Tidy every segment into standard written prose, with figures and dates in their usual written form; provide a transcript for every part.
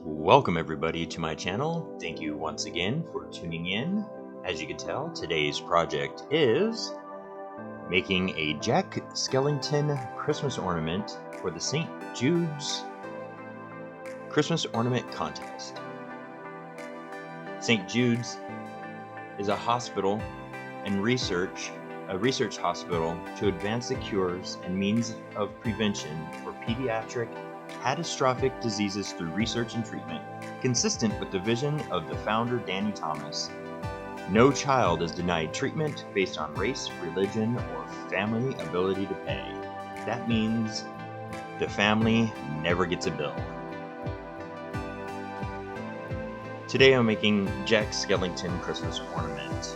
Welcome everybody to my channel. Thank you once again for tuning in. As you can tell, today's project is making a Jack Skellington Christmas ornament for the St. Jude's Christmas Ornament Contest. St. Jude's is a hospital and a research hospital to advance the cures and means of prevention for pediatric catastrophic diseases through research and treatment, consistent with the vision of the founder Danny Thomas. No child is denied treatment based on race, religion, or family ability to pay. That means the family never gets a bill. Today I'm making Jack Skellington Christmas ornament.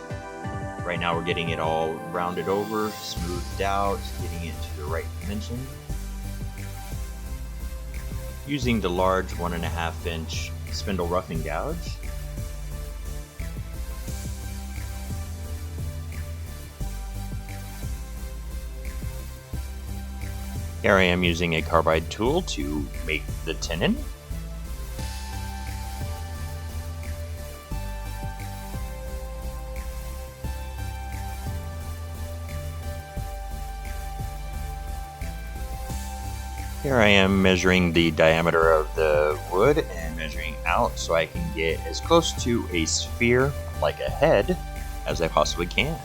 Right now we're getting it all rounded over, smoothed out, getting it to the right dimension. Using the large 1.5 inch spindle roughing gouge. Here I am using a carbide tool to make the tenon. Here I am measuring the diameter of the wood and measuring out so I can get as close to a sphere, like a head, as I possibly can.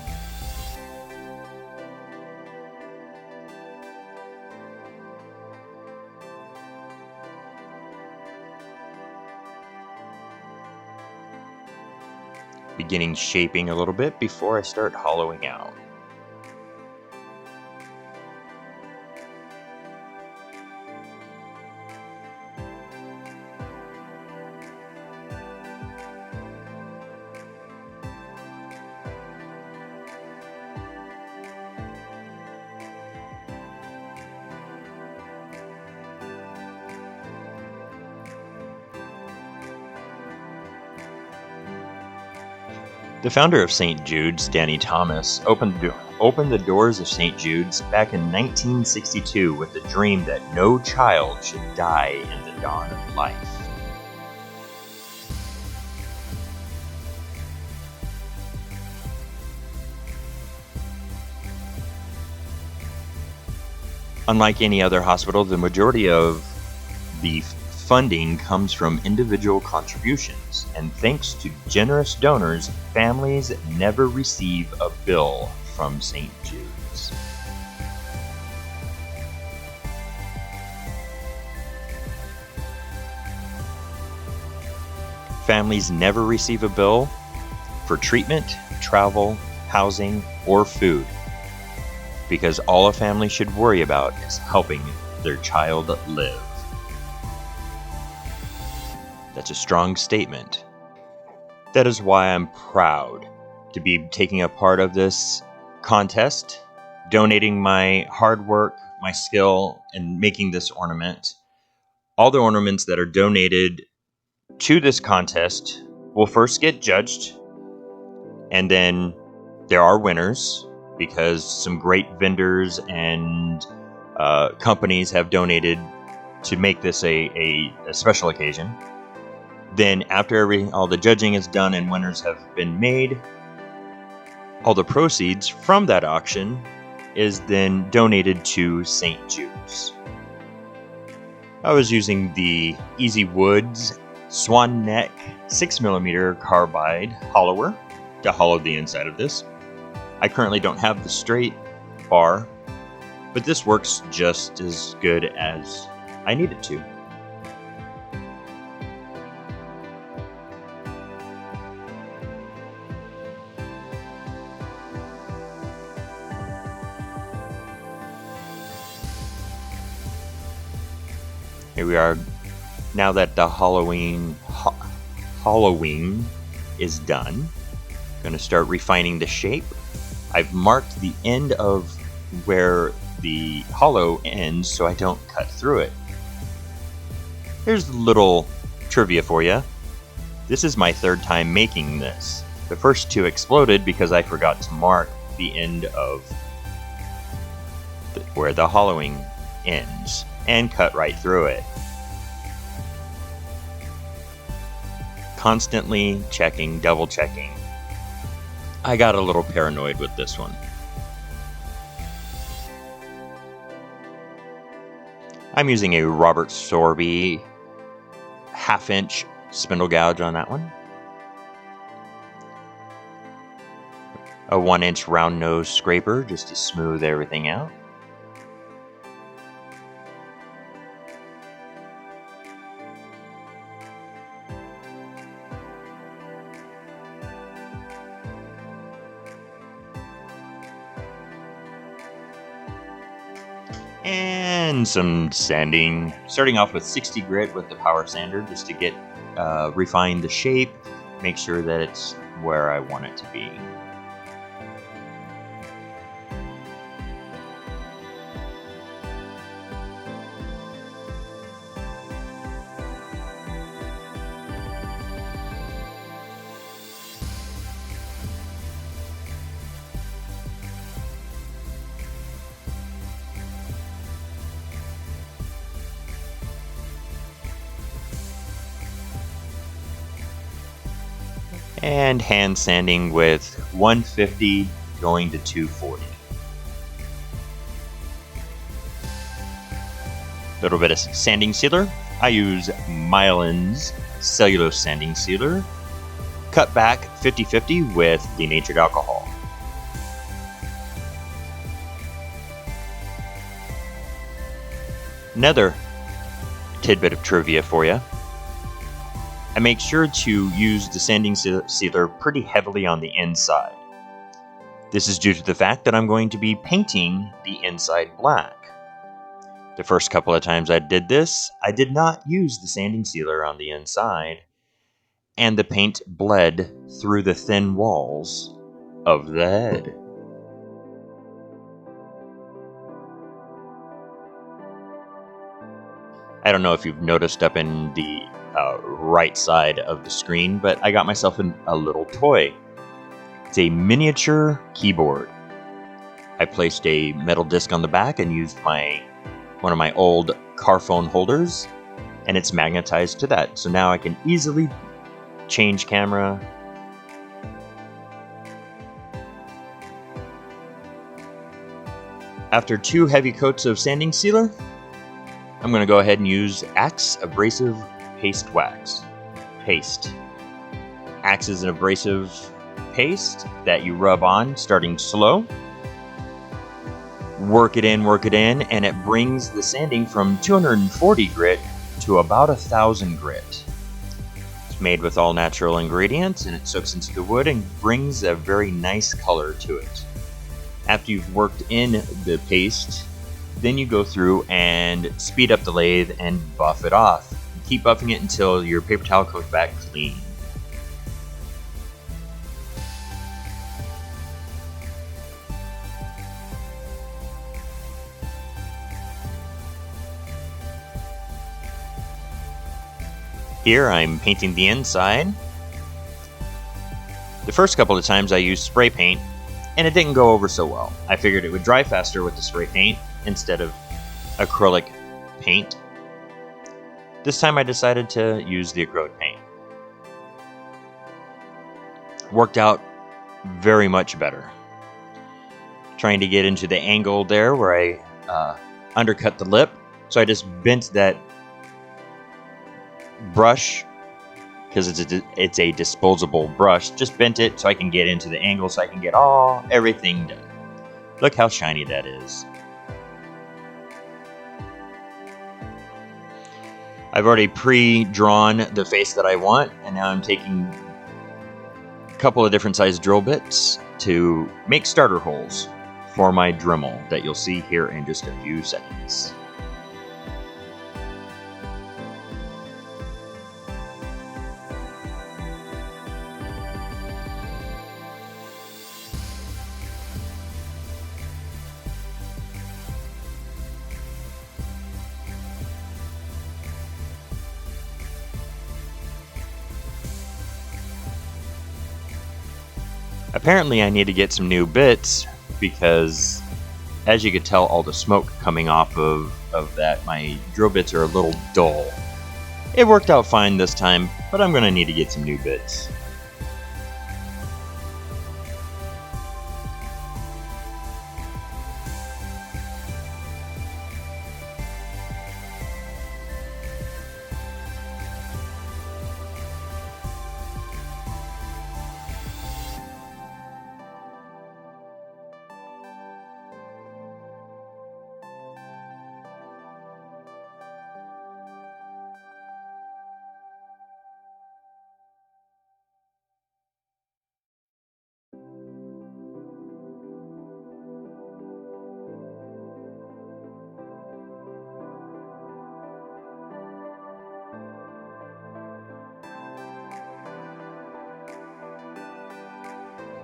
Beginning shaping a little bit before I start hollowing out. The founder of St. Jude's, Danny Thomas, opened the doors of St. Jude's back in 1962 with the dream that no child should die in the dawn of life. Unlike any other hospital, the majority of the funding comes from individual contributions, and thanks to generous donors, families never receive a bill from St. Jude's. Families never receive a bill for treatment, travel, housing, or food, because all a family should worry about is helping their child live. That's a strong statement. That is why I'm proud to be taking a part of this contest, donating my hard work, my skill in making this ornament. All the ornaments that are donated to this contest will first get judged, and then there are winners because some great vendors and companies have donated to make this a special occasion. Then after all the judging is done and winners have been made, all the proceeds from that auction is then donated to St. Jude's. I was using the Easy Woods Swan Neck 6mm carbide hollower to hollow the inside of this. I currently don't have the straight bar, but this works just as good as I need it to. Here we are. Now that the hollowing is done, I'm going to start refining the shape. I've marked the end of where the hollow ends so I don't cut through it. Here's a little trivia for you. This is my third time making this. The first two exploded because I forgot to mark the end of where the hollowing ends and cut right through it. constantly checking, double checking. I got a little paranoid with this one. I'm using a Robert Sorby 1/2-inch spindle gouge on that one. A 1-inch round nose scraper just to smooth everything out. And some sanding, starting off with 60 grit with the power sander just to get refine the shape, make sure that it's where I want it to be. And hand sanding with 150 going to 240. A little bit of sanding sealer. I use Mylan's cellulose sanding sealer. Cut back 50-50 with denatured alcohol. Another tidbit of trivia for you. I make sure to use the sanding sealer pretty heavily on the inside. This is due to the fact that I'm going to be painting the inside black. The first couple of times I did this, I did not use the sanding sealer on the inside, and the paint bled through the thin walls of the head. I don't know if you've noticed up in the right side of the screen, but I got myself a little toy. It's a miniature keyboard. I placed a metal disc on the back and used one of my old car phone holders, and it's magnetized to that. So now I can easily change camera. After 2 heavy coats of sanding sealer, I'm going to go ahead and use Axe Abrasive Paste Wax. Axe is an abrasive paste that you rub on, starting slow. Work it in, and it brings the sanding from 240 grit to about 1,000 grit. It's made with all natural ingredients, and it soaks into the wood and brings a very nice color to it. After you've worked in the paste, then you go through and speed up the lathe and buff it off. Keep buffing it until your paper towel comes back clean. Here I'm painting the inside. The first couple of times I used spray paint, and it didn't go over so well. I figured it would dry faster with the spray paint instead of acrylic paint. This time I decided to use the acrylic paint. Worked out very much better. Trying to get into the angle there where I undercut the lip, so I just bent that brush, because it's a disposable brush, just bent it so I can get into the angle so I can get everything done. Look how shiny that is. I've already pre-drawn the face that I want, and now I'm taking a couple of different size drill bits to make starter holes for my Dremel that you'll see here in just a few seconds. Apparently I need to get some new bits because, as you could tell, all the smoke coming off of that, my drill bits are a little dull. It worked out fine this time. but I'm going to need to get some new bits.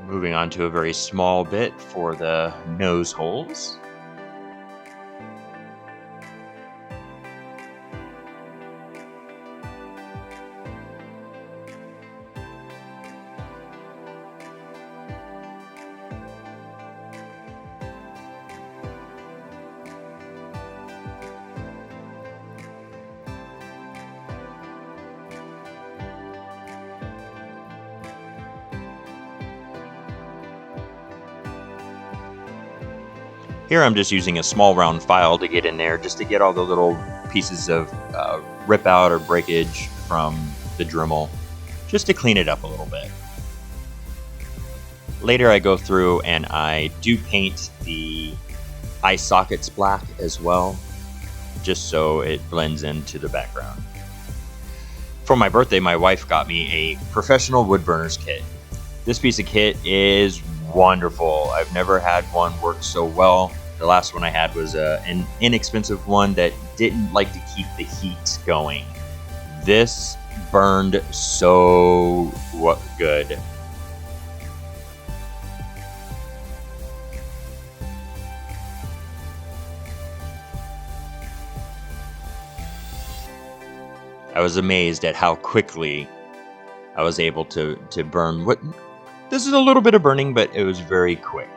Moving on to a very small bit for the nose holes. Here I'm just using a small round file to get in there, just to get all the little pieces of rip out or breakage from the Dremel, just to clean it up a little bit. Later I go through and I do paint the eye sockets black as well, just so it blends into the background. For my birthday, my wife got me a professional wood burners kit. This piece of kit is wonderful. I've never had one work so well. The last one I had was an inexpensive one that didn't like to keep the heat going. This burned so good. I was amazed at how quickly I was able to burn what. This is a little bit of burning, but it was very quick.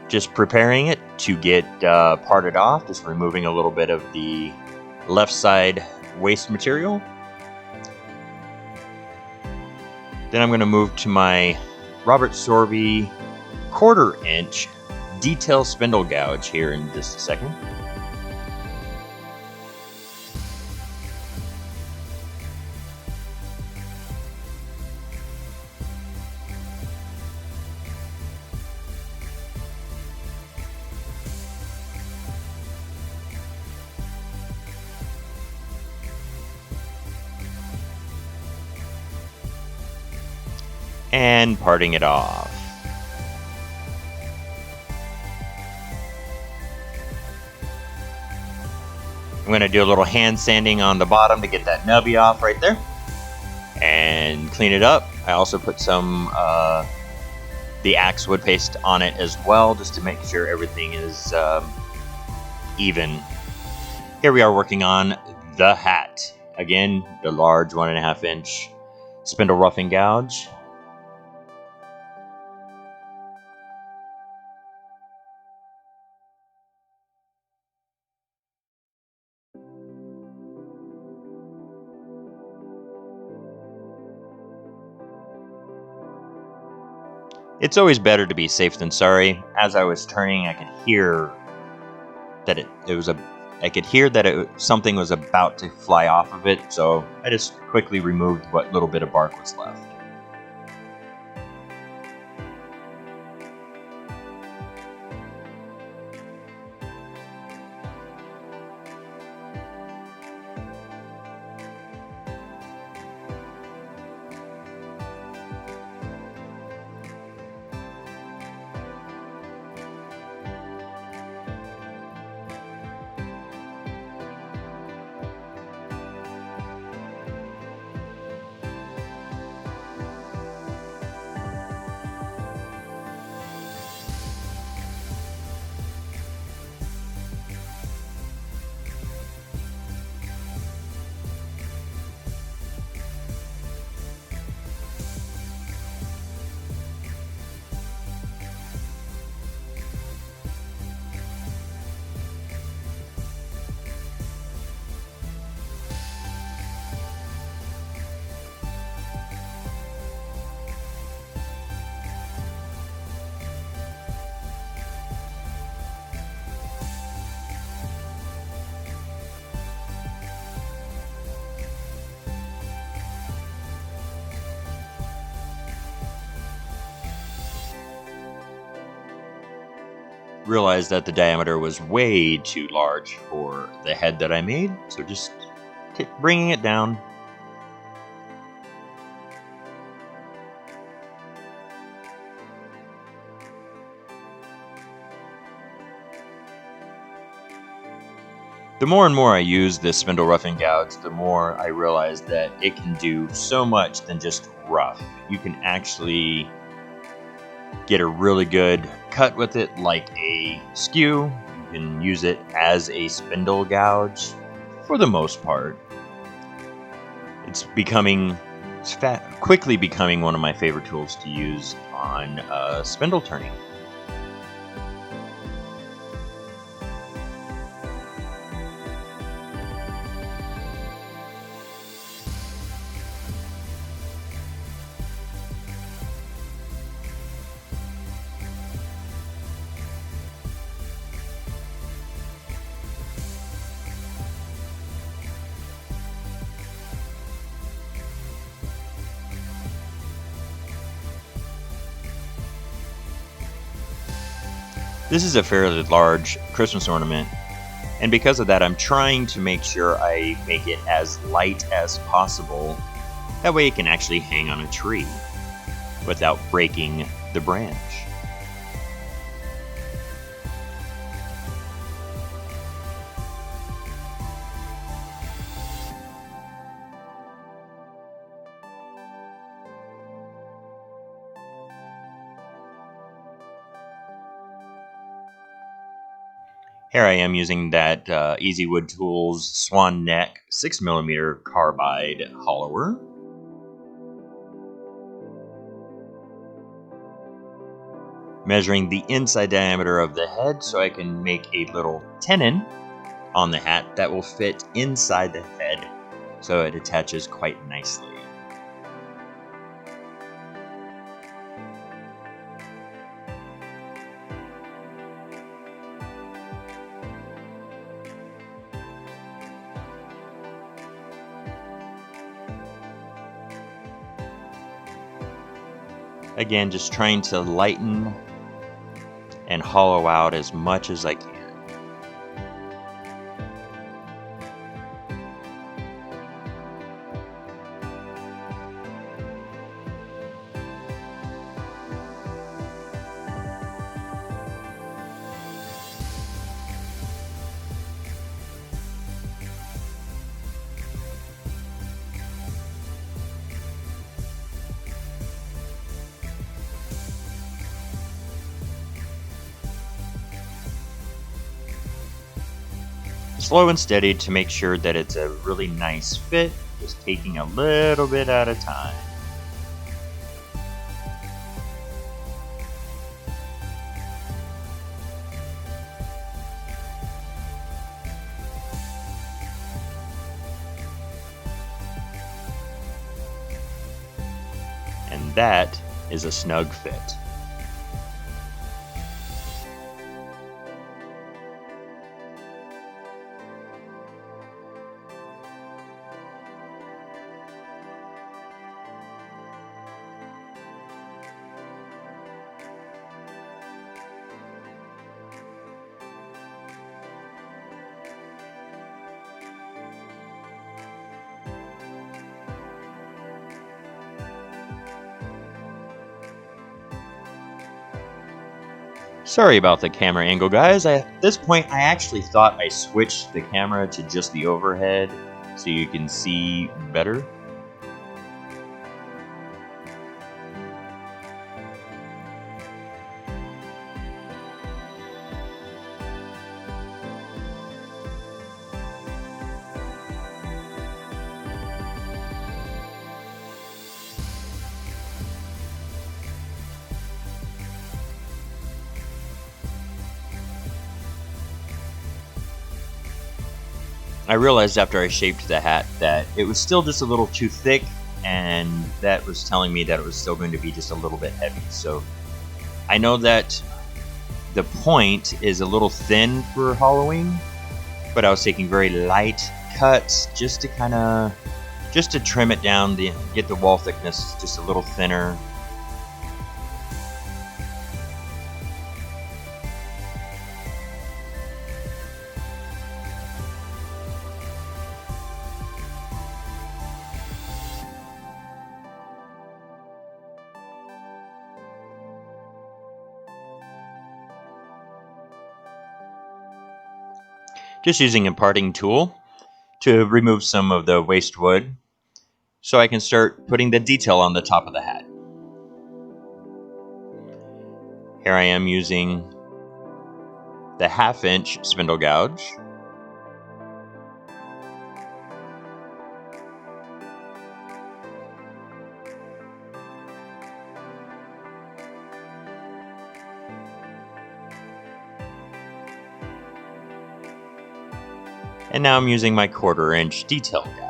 Just preparing it to get parted off, just removing a little bit of the left side waste material. Then I'm going to move to my Robert Sorby 1/4 inch detail spindle gouge here in just a second. And parting it off. I'm going to do a little hand sanding on the bottom to get that nubby off right there and clean it up. I also put some the axe wood paste on it as well, just to make sure everything is even. Here we are working on the hat. Again, the large 1.5 inch spindle roughing gouge. It's always better to be safe than sorry. As I was turning, I could hear that something was about to fly off of it, so I just quickly removed what little bit of bark was left. realized that the diameter was way too large for the head that I made, so just bringing it down. The more and more I use this spindle roughing gouge, the more I realize that it can do so much than just rough. You can actually get a really good cut with it, like a skew. You can use it as a spindle gouge for the most part. It's quickly becoming one of my favorite tools to use on spindle turning. This is a fairly large Christmas ornament, and because of that I'm trying to make sure I make it as light as possible. That way it can actually hang on a tree without breaking the branch. Here I am using that Easy Wood Tools Swan Neck 6mm carbide hollower. Measuring the inside diameter of the head so I can make a little tenon on the hat that will fit inside the head so it attaches quite nicely. Again, just trying to lighten and hollow out as much as I can. Slow and steady to make sure that it's a really nice fit, just taking a little bit at a time. And that is a snug fit. Sorry about the camera angle, guys. At this point, I actually thought I switched the camera to just the overhead so you can see better. I realized after I shaped the hat that it was still just a little too thick, and that was telling me that it was still going to be just a little bit heavy. So I know that the point is a little thin for hollowing, but I was taking very light cuts just to trim it down, get the wall thickness just a little thinner. Just using a parting tool to remove some of the waste wood so I can start putting the detail on the top of the hat. Here I am using the 1/2-inch spindle gouge. And now I'm using my 1/4-inch detail gouge.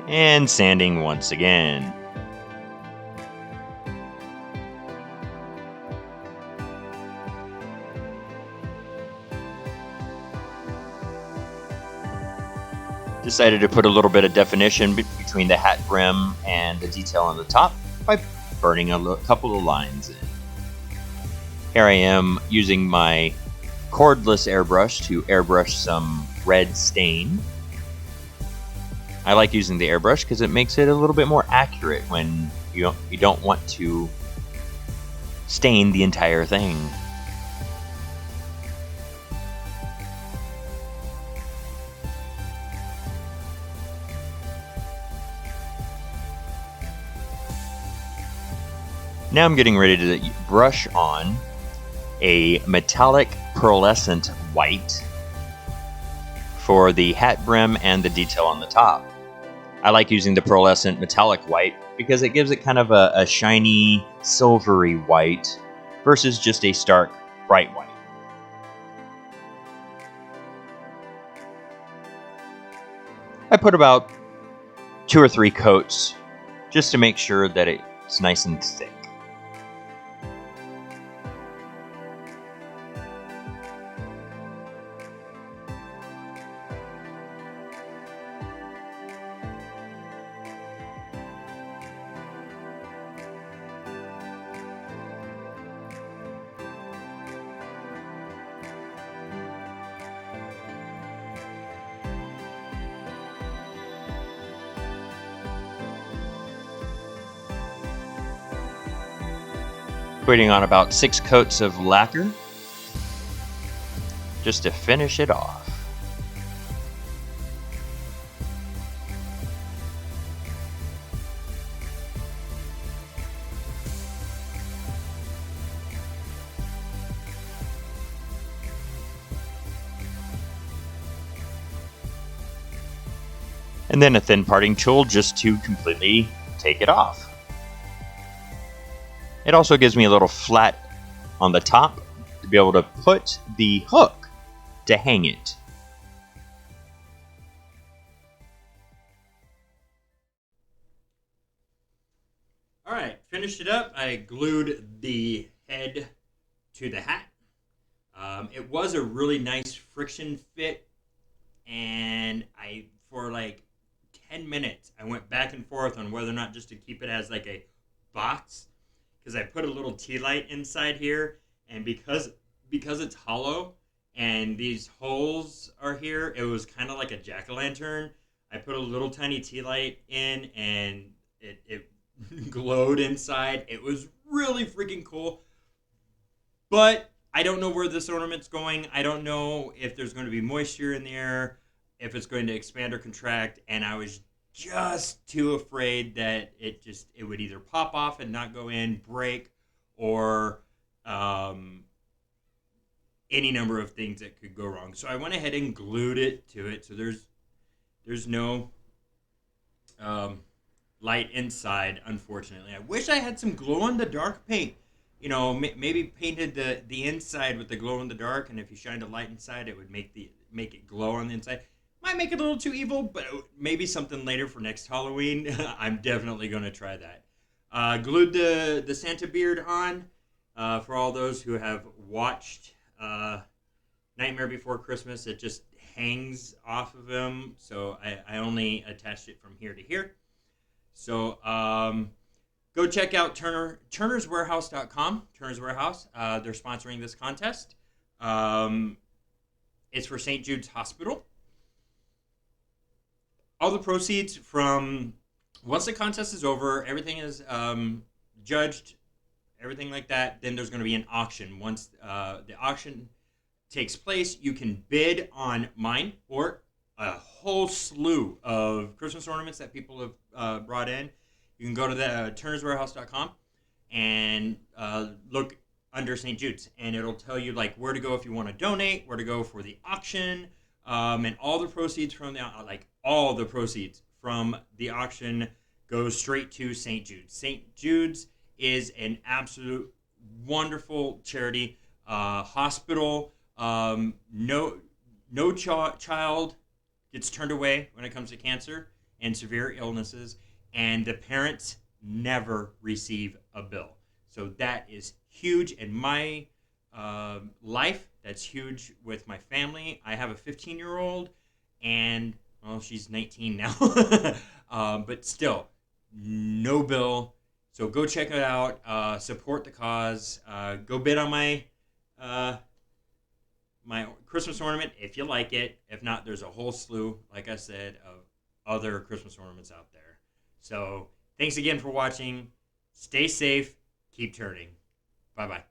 And sanding once again. Decided to put a little bit of definition between the hat brim and the detail on the top by burning a couple of lines in. Here I am using my cordless airbrush to airbrush some red stain. I like using the airbrush because it makes it a little bit more accurate when you don't want to stain the entire thing. Now I'm getting ready to brush on a metallic pearlescent white for the hat brim and the detail on the top. I like using the pearlescent metallic white because it gives it kind of a shiny, silvery white versus just a stark, bright white. I put about 2 or 3 coats just to make sure that it's nice and thick. Putting on about 6 coats of lacquer just to finish it off. And then a thin parting tool just to completely take it off. It also gives me a little flat on the top to be able to put the hook to hang it. All right, finished it up. I glued the head to the hat. It was a really nice friction fit, and for like 10 minutes, I went back and forth on whether or not just to keep it as like a box, because I put a little tea light inside here, and because it's hollow and these holes are here, it was kind of like a jack-o'-lantern. I put a little tiny tea light in, and it glowed inside. It was really freaking cool. But I don't know where this ornament's going. I don't know if there's going to be moisture in the air, if it's going to expand or contract, and I was just too afraid that it would either pop off and not go in, break, or any number of things that could go wrong. So I went ahead and glued it to it. So there's no light inside, unfortunately. I wish I had some glow-in-the-dark paint. You know, maybe painted the inside with the glow-in-the-dark, and if you shined a light inside, it would make it glow on the inside. Might make it a little too evil, but maybe something later for next Halloween. I'm definitely going to try that. Glued the Santa beard on for all those who have watched Nightmare Before Christmas. It just hangs off of him, so I only attached it from here to here. So go check out turnerswarehouse.com. Turner's Warehouse. They're sponsoring this contest. It's for St. Jude's Hospital. all the proceeds from once the contest is over, everything is judged, everything like that. Then there's going to be an auction. Once the auction takes place, you can bid on mine or a whole slew of Christmas ornaments that people have brought in. You can go to the turnerswarehouse.com and look under St. Jude's, and it'll tell you like where to go if you want to donate, where to go for the auction, and all the proceeds from the all the proceeds from the auction goes straight to St. Jude's. St. Jude's is an absolute wonderful charity hospital. No child gets turned away when it comes to cancer and severe illnesses, and the parents never receive a bill. So that is huge in my life. That's huge with my family. I have a 15-year-old, and well, she's 19 now, but still, no bill. So go check it out. Support the cause. Go bid on my my Christmas ornament if you like it. If not, there's a whole slew, like I said, of other Christmas ornaments out there. So thanks again for watching. Stay safe. Keep turning. Bye-bye.